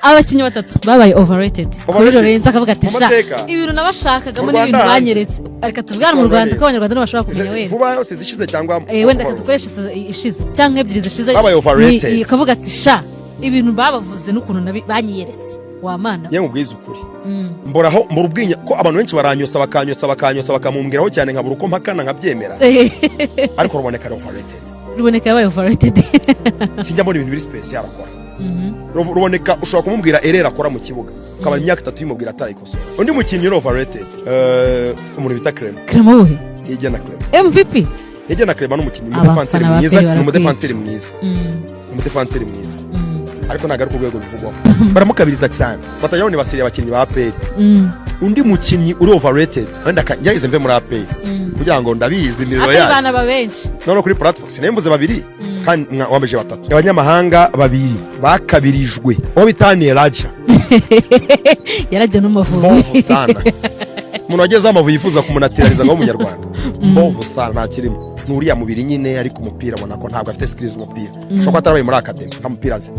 abakinnyi batatu babaye overrated kuri Lorenzo akavuga ati sha ibintu nabashakaga muri ibintu banyeretse ariko tuvugana mu Rwanda ko abanyarwanda bashobora kumenya wenda vuba yose zishize cyangwa wenda tukoresha ishize cyangwa ebyiri zishize babaye overrated akavuga ati sha ibintu babavuze n'ukuntu banyeretse wamana yewe ubwiza ukuri mboraho mbura ko abantu benshi baranyotsa bakamumbwiraho cyane nkabura uko mpakana nkabyemera ariko ruboneka overrated ruboneka yabaye overrated sinjya mbona ibintu biri special akora ruboneka ushobora kumubwira erera akora mu kibuga ukaba imyaka 3 yimubwira atayikosora undi mukinnyi ni overrated umuntu bita Clement uhe yijya na Clement MVP yijya na Clement n'umukinnyi n'umudefanseri mwiza ariko nagaruka urwego bivugwaho baramukabiriza cyane batayaho ni basiriye abakinnyi ba APR undi mukinnyi uri overrated wenda yarize mve muri APR kugira ngo ndabizi imibiro yayo abana babenshi none kuri platform sinembuze babiri kandi wambeje batatu abanyamahanga babiri bakabirijwe aho bitaniye Raja yarajya n'umuvubi sana umuntu wageze amavubi yifuza kumunatirariza ngo umunyarwanda mbovu sana nta kirimo nuriya mubiri nyine ariko umupira ubona ko ntabwo afite skills umupira shoko atarabaye muri academy nka mupira azi